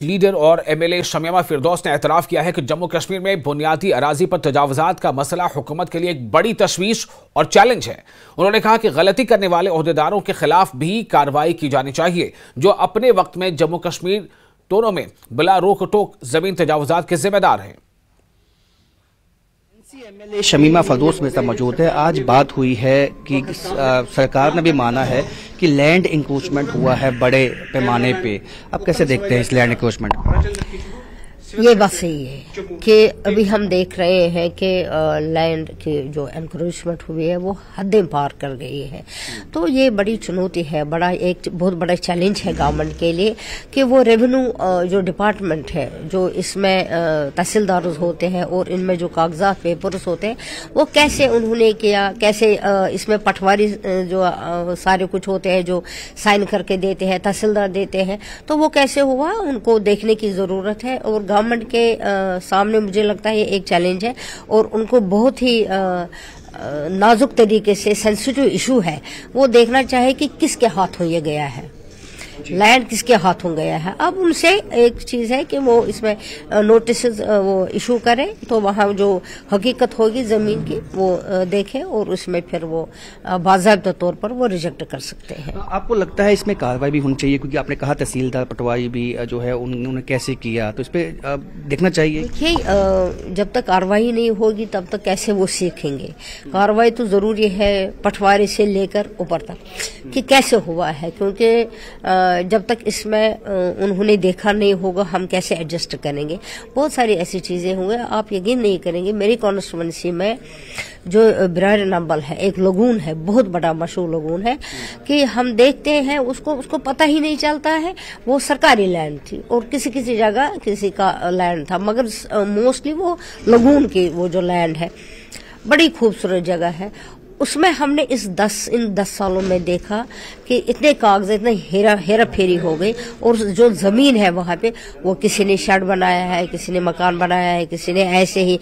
Leader और MLA Shamima फिरदौस ने एतराफ किया है कि जम्मू कश्मीर में बुनियादी अराजी पर तजावुजात का मसला हुकूमत के लिए एक बड़ी तशवीश और चैलेंज है। उन्होंने कहा कि गलती करने वाले ओहदेदारों के खिलाफ भी कार्रवाई की जानी चाहिए जो अपने वक्त में जम्मू कश्मीर दोनों में बिला रोक टोक जमीन तजावुजात के जिम्मेदार हैं। एमएलए शमीमा फिरदौस में मौजूद है। आज बात हुई है कि सरकार ने भी माना है कि लैंड इंक्रोचमेंट हुआ है बड़े पैमाने पे। आप कैसे देखते हैं इस लैंड इंक्रोचमेंट को? ये बात सही है कि अभी हम देख रहे हैं कि लैंड की जो एनक्रोचमेंट हुई है वो हदें पार कर गई है। तो ये बड़ी चुनौती है, एक बहुत बड़ा चैलेंज है गवर्नमेंट के लिए कि वो रेवेन्यू जो डिपार्टमेंट है, जो इसमें तहसीलदार होते हैं और इनमें जो कागजात पेपर्स होते हैं वो कैसे उन्होंने किया, कैसे इसमें पटवारी जो सारे कुछ होते हैं जो साइन करके देते हैं, तहसीलदार देते हैं, तो वो कैसे हुआ उनको देखने की जरूरत है। और गवर्नमेंट के सामने मुझे लगता है ये एक चैलेंज है और उनको बहुत ही नाजुक तरीके से सेंसिटिव इशू है, वो देखना चाहिए कि किसके हाथों ये गया है, लैंड किसके हाथों गया है। अब उनसे एक चीज है कि वो इसमें नोटिस वो इशू करें तो वहां जो हकीकत होगी जमीन की वो देखें और उसमें फिर वो बाज़ाब्ता तौर पर वो रिजेक्ट कर सकते हैं। आपको लगता है इसमें कार्रवाई भी होनी चाहिए, क्योंकि आपने कहा तहसीलदार पटवारी भी जो है उन्होंने कैसे किया, तो इस पर देखना चाहिए। देखिए, जब तक कार्रवाई नहीं होगी तब तक कैसे वो सीखेंगे। कार्रवाई तो जरूरी है पटवारी से लेकर ऊपर तक कि कैसे हुआ है, क्योंकि जब तक इसमें उन्होंने देखा नहीं होगा हम कैसे एडजस्ट करेंगे। बहुत सारी ऐसी चीजें होंगी, आप यकीन नहीं करेंगे। मेरी कॉन्स्टिट्यूएंसी में जो बिरार नंबल है, एक लगून है, बहुत बड़ा मशहूर लगून है, कि हम देखते हैं उसको पता ही नहीं चलता है वो सरकारी लैंड थी और किसी जगह किसी का लैंड था, मगर मोस्टली वो लगून की वो जो लैंड है बड़ी खूबसूरत जगह है। उसमें हमने इन 10 सालों में देखा कि इतने कागज, इतने हेरा फेरी हो गई और जो जमीन है वहां पे वो किसी ने शेड बनाया है, किसी ने मकान बनाया है, किसी ने ऐसे ही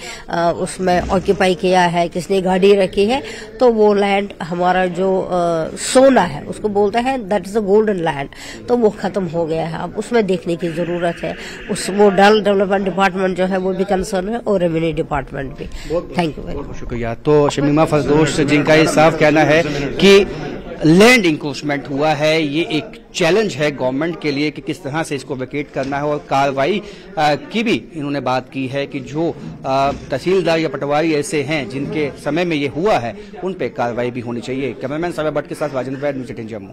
उसमें ऑक्यूपाई किया है, किसी ने गाड़ी रखी है। तो वो लैंड हमारा जो सोना है उसको बोलते हैं that is a golden land, तो वो खत्म हो गया है। अब उसमें देखने की जरूरत है। वो डेवलपमेंट डिपार्टमेंट जो है वो भी कंसर्न है और रेवेन्यू डिपार्टमेंट भी। थैंक यू, बहुत शुक्रिया। तो शमीमा फिरदौस जिनका ये साफ कहना है कि लैंड इंक्रोचमेंट हुआ है, ये एक चैलेंज है गवर्नमेंट के लिए कि किस तरह से इसको वेकेट करना है, और कार्रवाई की भी इन्होंने बात की है कि जो तहसीलदार या पटवारी ऐसे हैं जिनके समय में ये हुआ है उन पे कार्रवाई भी होनी चाहिए। कैमरामैन साबिर भट्ट के साथ राजेंद्र वैद, न्यूज़ 18 जम्मू।